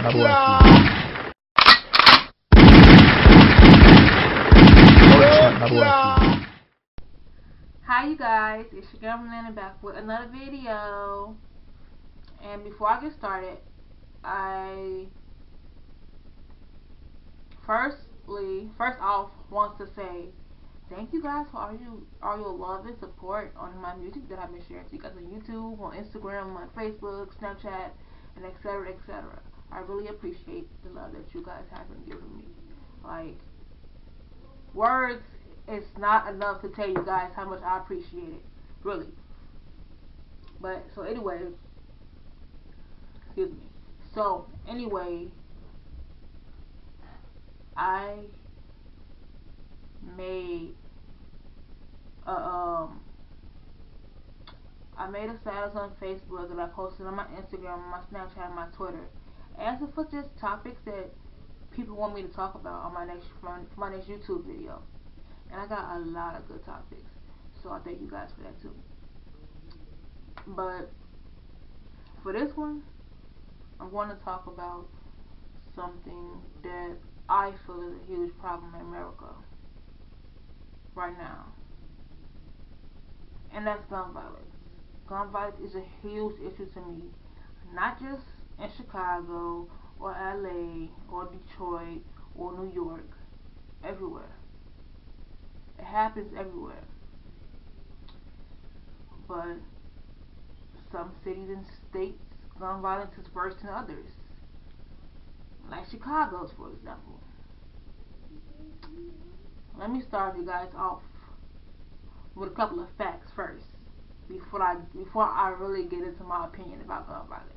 Hi you guys, it's your girl MELANIN back with another video. And before I get started, I first off wants to say thank you guys for all your love and support on my music that I've been sharing to you guys on YouTube, on Instagram, on Facebook, Snapchat, and etc. etc. I really appreciate the love that you guys have been giving me. Like, words is not enough to tell you guys how much I appreciate it, really. But so anyway, excuse me. So anyway, I made a status on Facebook that I posted on my Instagram, my Snapchat, and my Twitter, asking for just topics that people want me to talk about on my next YouTube video. And I got a lot of good topics, so I thank you guys for that too. But for this one, I'm going to talk about something that I feel is a huge problem in America right now, and that's gun violence. Gun violence is a huge issue to me, not just in Chicago or LA or Detroit or New York, everywhere. It happens everywhere. But some cities and states, gun violence is worse than others. Like Chicago's, for example. Let me start you guys off with a couple of facts first, before I really get into my opinion about gun violence.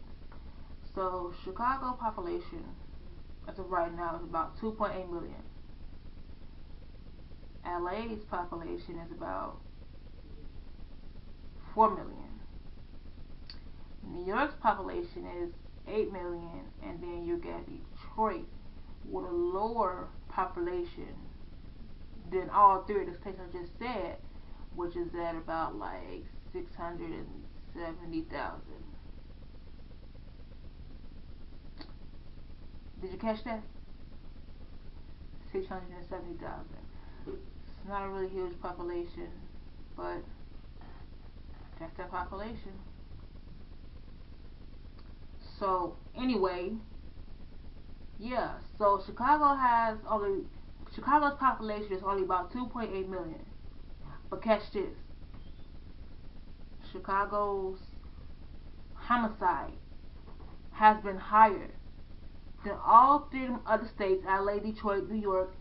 So, Chicago population, as of right now, is about 2.8 million. LA's population is about 4 million. New York's population is 8 million, and then you get Detroit with a lower population than all three of the states I just said, which is at about like 670,000. Did you catch that? 670,000. It's not a really huge population, but that's their population. So anyway, yeah. So Chicago's population is only about 2.8 million. But catch this: Chicago's homicide has been higher than all three other states, LA, Detroit, New York,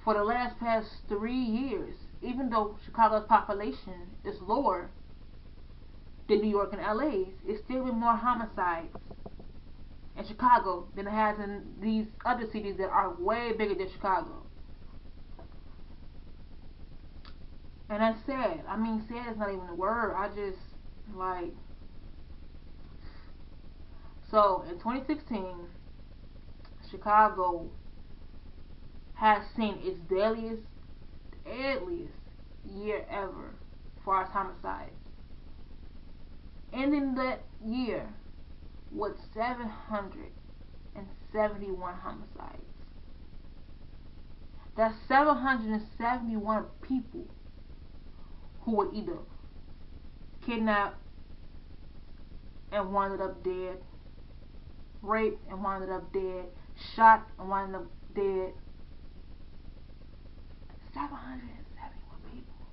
for the past 3 years. Even though Chicago's population is lower than New York and LA's, it's still been more homicides in Chicago than it has in these other cities that are way bigger than Chicago. And that's sad. I mean, sad is not even a word. I just, like... So, in 2016, Chicago has seen its deadliest year ever for its homicides, ending that year with 771 homicides. That's 771 people who were either kidnapped and wound up dead, raped and wound up dead, shot and wound up dead. 771 people.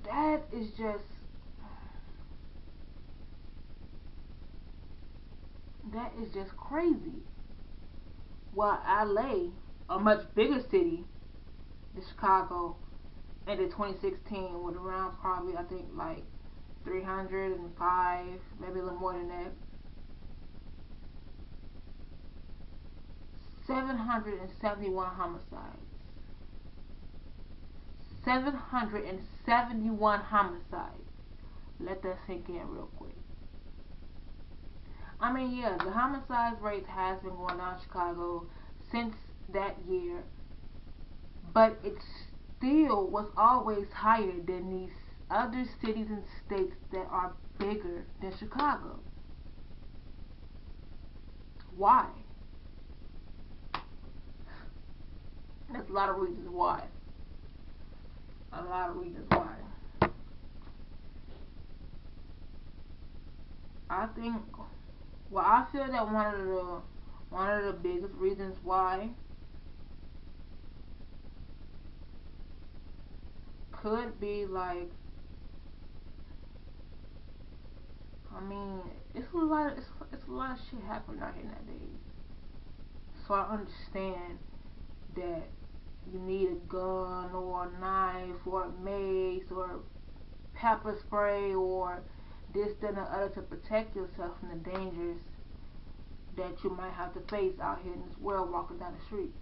That is just crazy. While LA, a much bigger city than Chicago, ended 2016 with around probably, I think, like 305, maybe a little more than that. 771 homicides. 771 homicides. Let that sink in real quick. I mean, yeah, the homicide rate has been going down in Chicago since that year, but it still was always higher than these other cities and states that are bigger than Chicago. Why? There's a lot of reasons why. A lot of reasons why. I think, well, I feel that one of the biggest reasons why could be like, I mean, it's a lot of shit happening out here nowadays. So I understand that you need a gun or a knife or a mace or pepper spray or this, that, and the other to protect yourself from the dangers that you might have to face out here in this world walking down the street.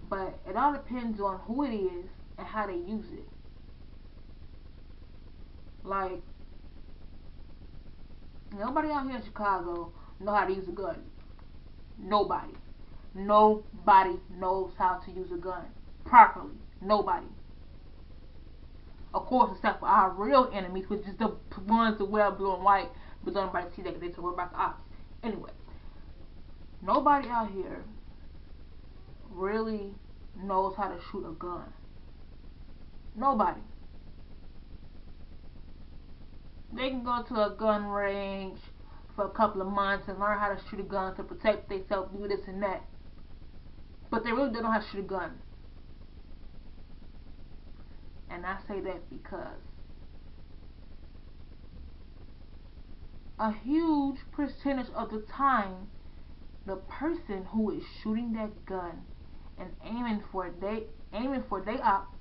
But it all depends on who it is and how they use it. Like, nobody out here in Chicago know how to use a gun. Nobody. Nobody knows how to use a gun properly. Nobody. Of course, except for our real enemies, which is the ones that wear blue and white, but don't nobody see that because they talk about the ops. Anyway, nobody out here really knows how to shoot a gun. Nobody. They can go to a gun range for a couple of months and learn how to shoot a gun to protect themselves, do this and that. But they really don't know how to shoot a gun. And I say that because a huge percentage of the time, the person who is shooting that gun and aiming for they op,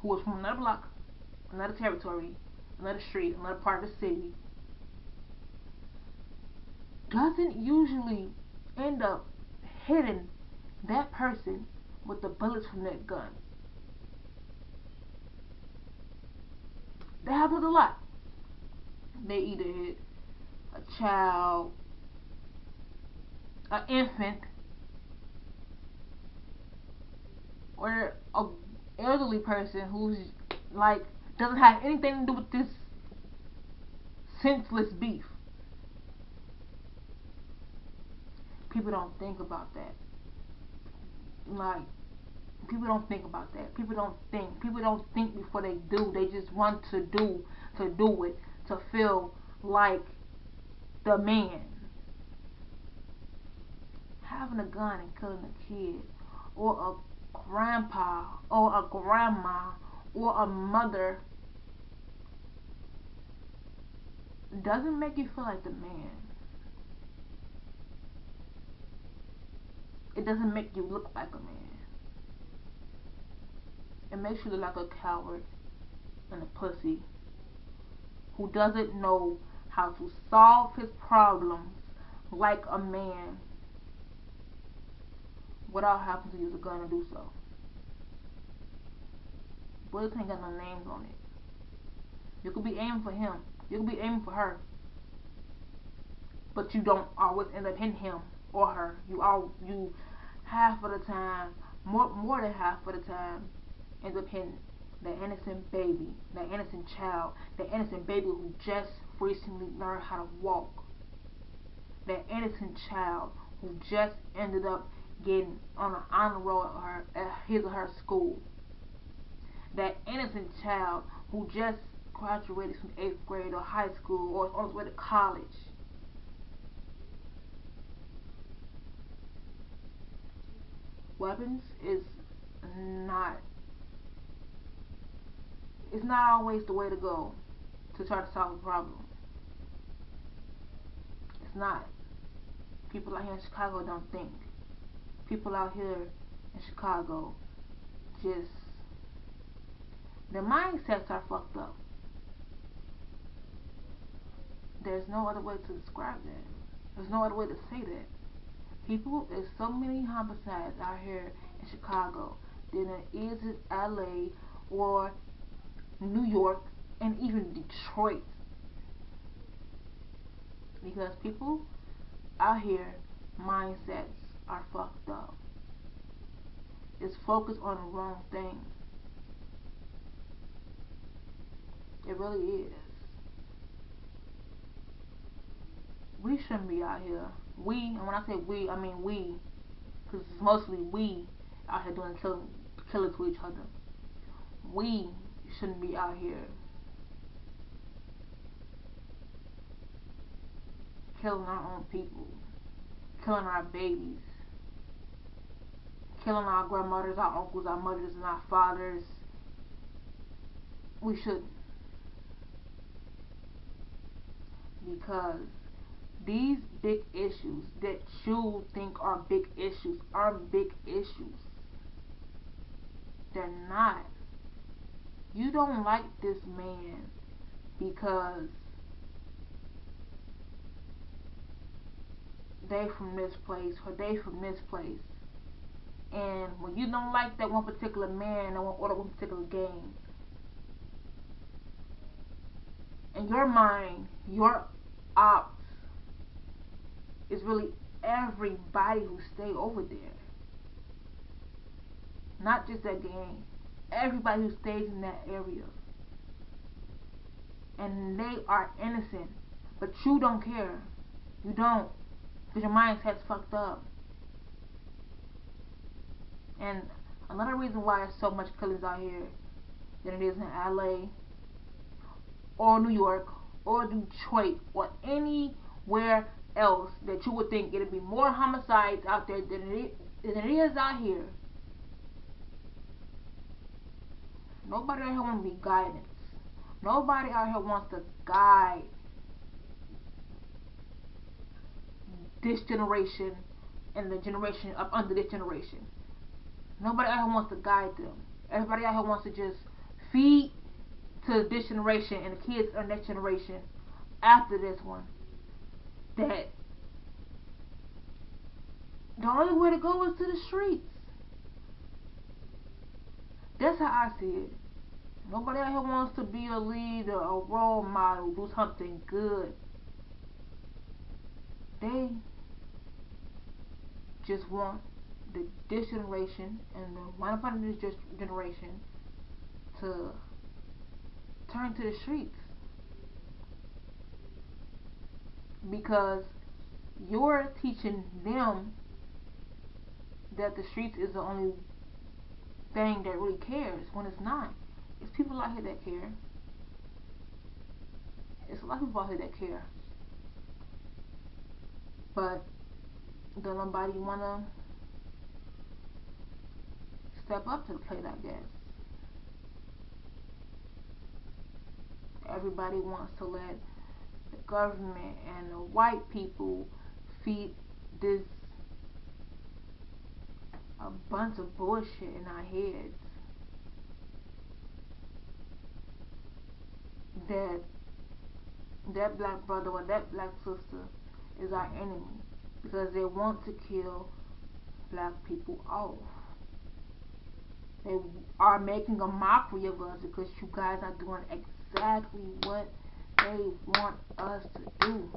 who is from another block, another territory, another street, another part of the city, doesn't usually end up hitting that person with the bullets from that gun. That happens a lot. They either hit a child, an infant, or a elderly person who's like doesn't have anything to do with this senseless beef. People don't think about that. Like, people don't think about that. People don't think. People don't think before they do. They just want to do it, to feel like the man. Having a gun and killing a kid, or a grandpa, or a grandma, or a mother doesn't make you feel like the man. It doesn't make you look like a man. It makes you look like a coward and a pussy who doesn't know how to solve his problems like a man without having to use a gun to do so. Bullets ain't got no names on it. You could be aiming for him. You could be aiming for her. But you don't always end up hitting him or her. You half of the time, more than half of the time, ends up hitting that innocent baby, that innocent child, that innocent baby who just recently learned how to walk, that innocent child who just ended up getting on an honor roll at his or her school, that innocent child who just graduated from 8th grade or high school or is on his way to college. Weapons is not, it's not always the way to go to try to solve a problem. It's not. People out here in Chicago don't think. People out here in Chicago just, their mindsets are fucked up. There's no other way to describe that. There's no other way to say that. People, there's so many homicides out here in Chicago than there is in LA or New York and even Detroit. Because people out here, mindsets are fucked up. It's focused on the wrong thing. It really is. We shouldn't be out here. We, and when I say we, I mean we, because it's mostly we out here doing killing to each other. We shouldn't be out here killing our own people, killing our babies, killing our grandmothers, our uncles, our mothers, and our fathers. We shouldn't, because these big issues that you think are big issues are big issues. They're not. You don't like this man because they from this place or they from this place. And when you don't like that one particular man or that one particular game, in your mind, your ops is really everybody who stay over there. Not just that gang. Everybody who stays in that area. And they are innocent. But you don't care. You don't. Because your mindset's fucked up. And another reason why there's so much killings out here than it is in LA or New York or Detroit or anywhere else that you would think it'd be more homicides out there than it is out here. Nobody out here wants to be guidance. Nobody out here wants to guide this generation and the generation up under this generation. Nobody out here wants to guide them. Everybody out here wants to just feed to this generation and the kids of next generation after this one. That the only way to go is to the streets. That's how I see it. Nobody out here wants to be a leader, a role model, do something good. They just want this generation and the one upon this generation to turn to the streets, because you're teaching them that the streets is the only thing that really cares, when it's not. It's people out here that care. It's a lot of people out here that care, but don't nobody wanna step up to the plate, I guess. Everybody wants to let the government and the white people feed this a bunch of bullshit in our heads that that black brother or that black sister is our enemy because they want to kill black people off. They are making a mockery of us because you guys are doing exactly what they want us to do.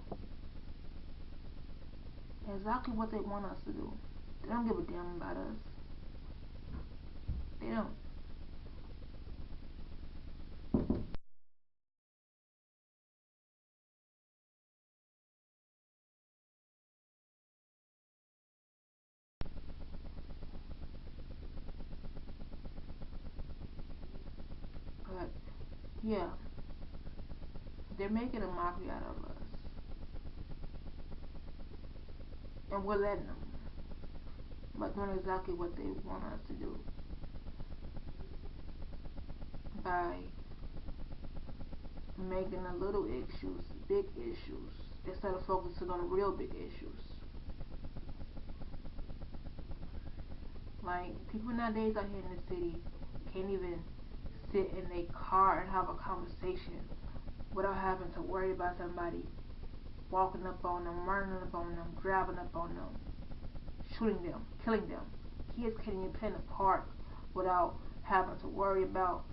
Exactly what they want us to do. They don't give a damn about us. They don't. But yeah, they're making a mockery out of us, and we're letting them. But doing exactly what they want us to do by making the little issues big issues instead of focusing on the real big issues. Like, people nowadays out here in the city can't even sit in their car and have a conversation without having to worry about somebody walking up on them, running up on them, driving up on them, shooting them, killing them. Kids can't even play in the park without having to worry about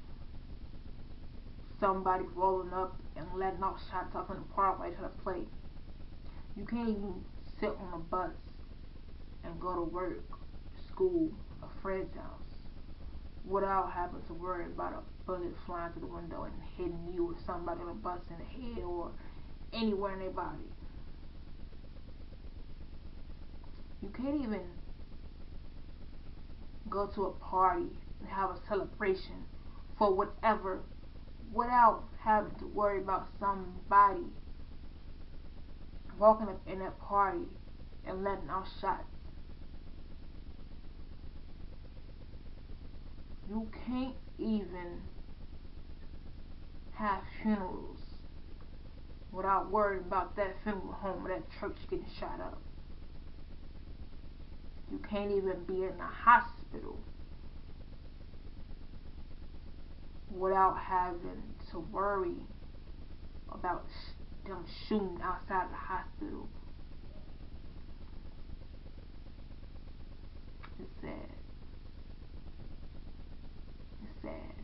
somebody rolling up and letting off shots off in the park while they try to play. You can't even sit on a bus and go to work, school, a friend's house without having to worry about a bullet flying through the window and hitting you or somebody on a bus in the head or anywhere in their body. You can't even go to a party and have a celebration for whatever without having to worry about somebody walking up in that party and letting out shots. You can't even have funerals without worrying about that funeral home or that church getting shot up. You can't even be in a hospital without having to worry about them shooting outside the hospital. It's sad. It's sad.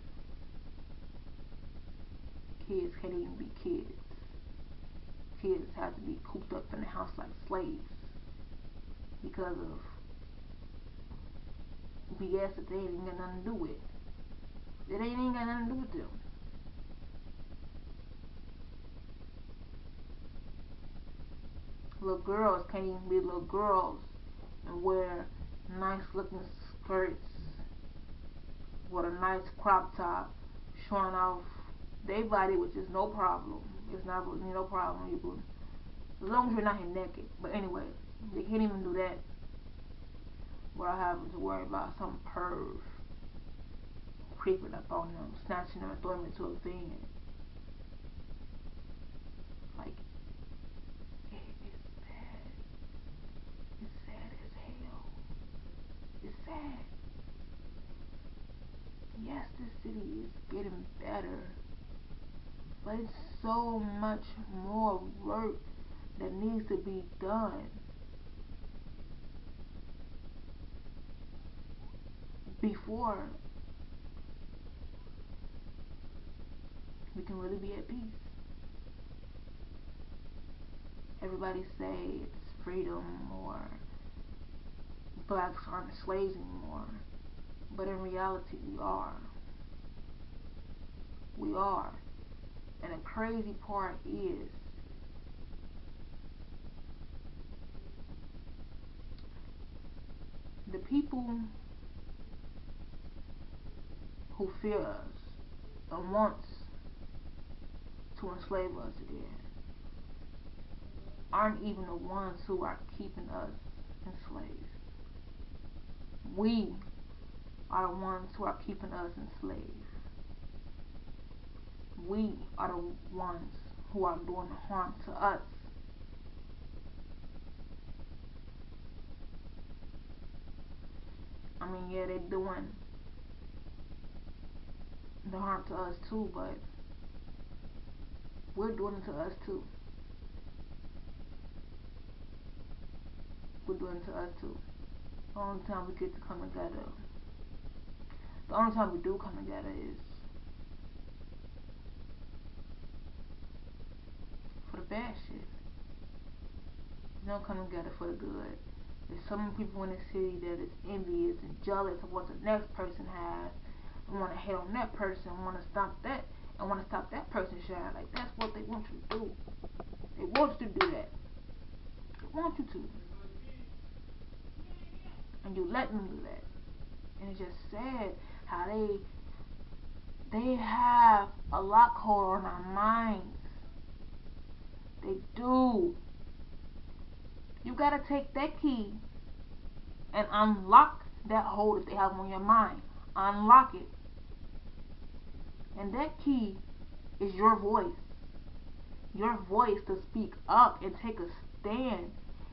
Kids can't even be kids. Kids have to be cooped up in the house like slaves because of BS that they ain't got nothing to do with. It ain't got nothing to do with them. Little girls can't even be little girls and wear nice looking skirts with a nice crop top showing off their body, which is no problem. It's not really no problem. You can, as long as you're not here naked. But anyway, they can't even do that without having to worry about some perv creeping up on them, snatching them and throwing them into a van. Like, it's sad. It's sad as hell. It's sad. Yes, this city is getting better, but it's so much more work that needs to be done before we can really be at peace. Everybody say it's freedom or blacks aren't slaves anymore, but in reality we are. We are. And the crazy part is the people who fear us and wants to enslave us again aren't even the ones who are keeping us enslaved. We are the ones who are keeping us enslaved. We are the ones who are doing harm to us. I mean, yeah, they're doing the harm to us too, but we're doing it to us too. We're doing it to us too. The only time we get to come together, the only time we do come together is for the bad shit. We don't come together for the good. There's so many people in the city that is envious and jealous of what the next person has, and want to hate on that person, and want to stop that, and want to stop that person shine. Like, that's what they want you to do. They want you to do that. They want you to. And you let them do that. And it's just sad how they have a lockhold on our minds. They do. You gotta take that key and unlock that hold that they have on your mind. Unlock it. And that key is your voice. Your voice to speak up and take a stand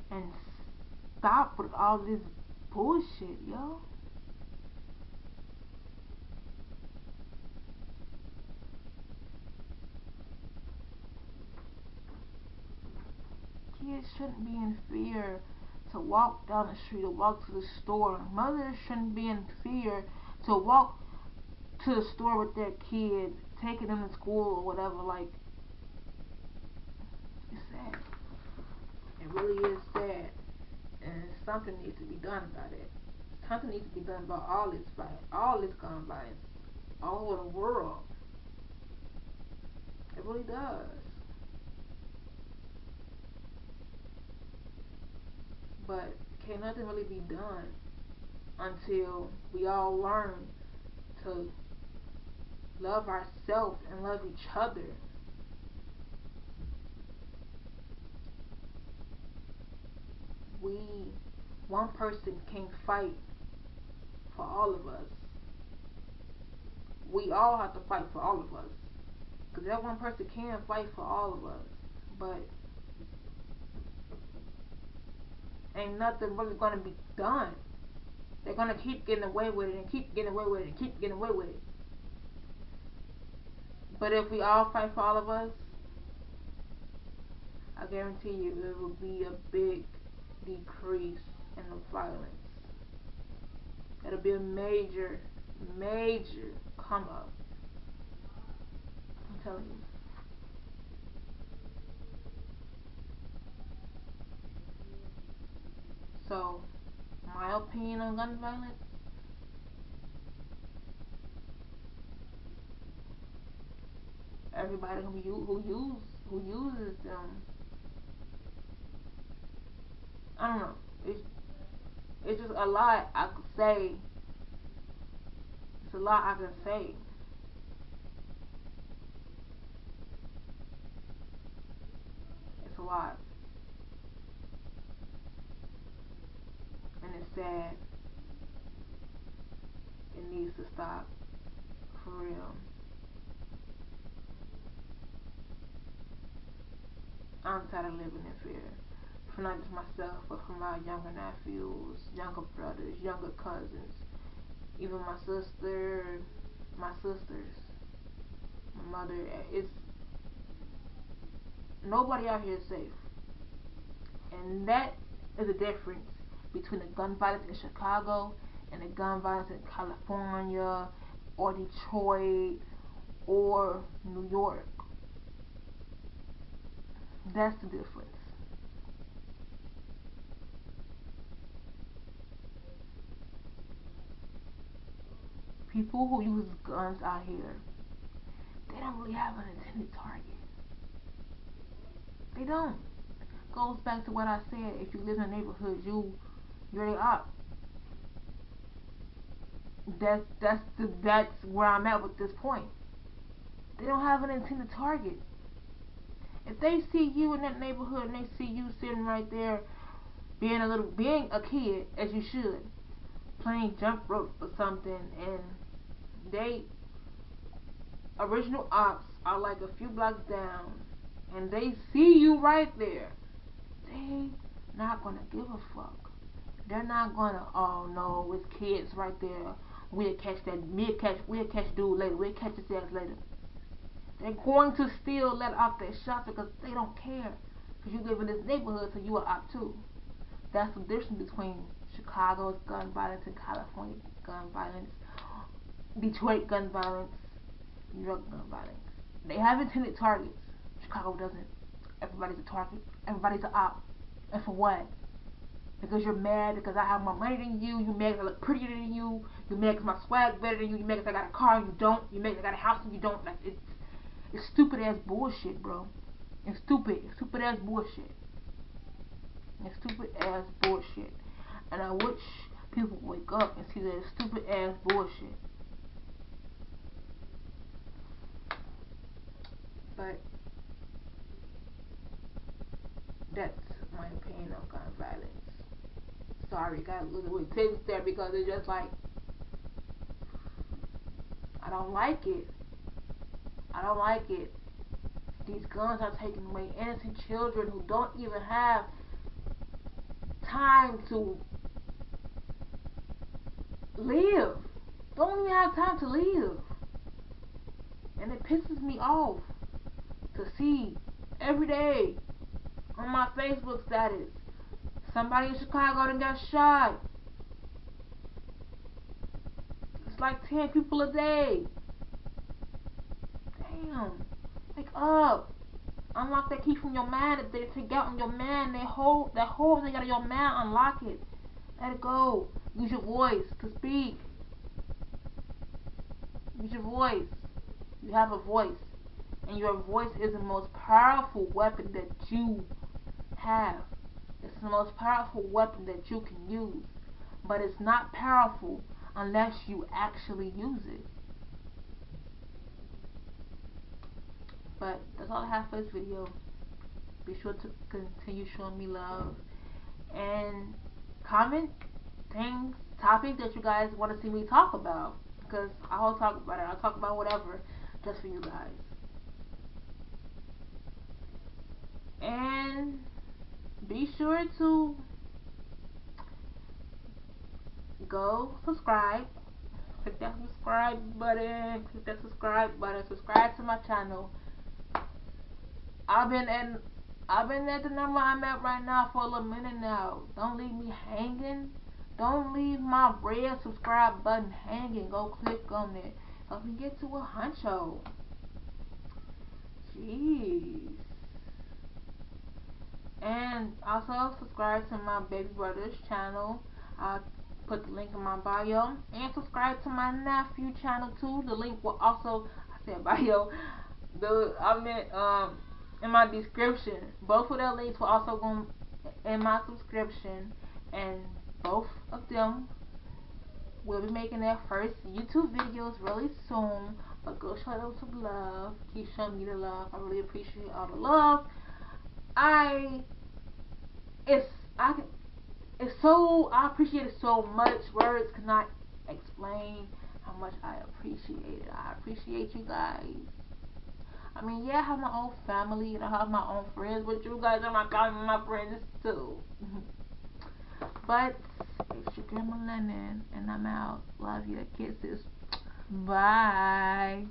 and stop with all this bullshit, yo. Kids shouldn't be in fear to walk down the street or walk to the store. Mothers shouldn't be in fear to walk to the store with their kid, taking them to school or whatever. Like, it's sad. It really is sad. And something needs to be done about it. Something needs to be done about all this gun violence, all over the world. It really does. But can't nothing really be done until we all learn to love ourselves and love each other. We, one person can't fight for all of us. We all have to fight for all of us. Because that one person can fight for all of us. But ain't nothing really going to be done. They're going to keep getting away with it and keep getting away with it and keep getting away with it. But if we all fight for all of us, I guarantee you it will be a big decrease in the violence. It'll be a major, major come up. I'm telling you. So, my opinion on gun violence, everybody who uses them, I don't know. It's just a lot I could say. It's a lot I can say. It's a lot, and it's sad. It needs to stop, for real. I'm tired of living in fear. For not just myself, but for my younger nephews, younger brothers, younger cousins, even my sister, my sisters, my mother. It's nobody out here is safe, and that is the difference between the gun violence in Chicago and the gun violence in California or Detroit or New York. That's the difference. People who use guns out here, they don't really have an intended target. They don't. Goes back to what I said. If you live in a neighborhood, you're the op. That's where I'm at with this point. They don't have an intended target. If they see you in that neighborhood and they see you sitting right there being a kid, as you should, playing jump rope or something, and they original ops are like a few blocks down, and they see you right there, they not gonna give a fuck. They're not gonna, oh no, it's kids right there. We'll catch dude later. We'll catch his ass later. They're going to still let off their shots because they don't care. Because you live in this neighborhood, so you are op too. That's the difference between Chicago's gun violence and California gun violence, Detroit gun violence, New York gun violence. They have intended targets. Chicago doesn't. Everybody's a target. Everybody's an op. And for what? Because you're mad because I have more money than you. You mad because I look prettier than you. You mad because my swag better than you. You mad because I got a car and you don't. You mad because I got a house and you don't. Like it's stupid ass bullshit, bro. It's stupid. It's stupid ass bullshit. It's stupid ass bullshit. And I wish people would wake up and see that it's stupid ass bullshit. But that's my opinion on gun violence. Sorry, got a little bit tense there because it's just like I don't like it. I don't like it. These guns are taking away innocent children who don't even have time to live. Don't even have time to live. And it pisses me off to see every day on my Facebook status somebody in Chicago that got shot. It's like 10 people a day. Damn. Wake up. Unlock that key from your mind. If they take out on your mind, that hole they got in your mind, unlock it. Let it go. Use your voice to speak. Use your voice. You have a voice. And your voice is the most powerful weapon that you have. It's the most powerful weapon that you can use. But it's not powerful unless you actually use it. But that's all I have for this video. Be sure to continue showing me love. And comment things, topics that you guys want to see me talk about. Because I'll talk about it. I'll talk about whatever just for you guys. And be sure to go subscribe. Click that subscribe button. Click that subscribe button. Subscribe to my channel. I've been at the number I'm at right now for a little minute now. Don't leave me hanging. Don't leave my red subscribe button hanging. Go click on it. Help me get to 100. Jeez. And also subscribe to my baby brother's channel. I'll put the link in my bio. And subscribe to my nephew channel too. The link will also, I said bio. I meant in my description. Both of their links will also go in my subscription, and both of them will be making their first YouTube videos really soon. But go show them some love. Keep showing me the love. I really appreciate all the love. I appreciate it so much. Words cannot explain how much I appreciate it. I appreciate you guys. I mean, yeah, I have my own family and I have my own friends, but you guys are my family and my friends too. But it's your girl MELANIN, and I'm out. Love you. Kisses. Bye.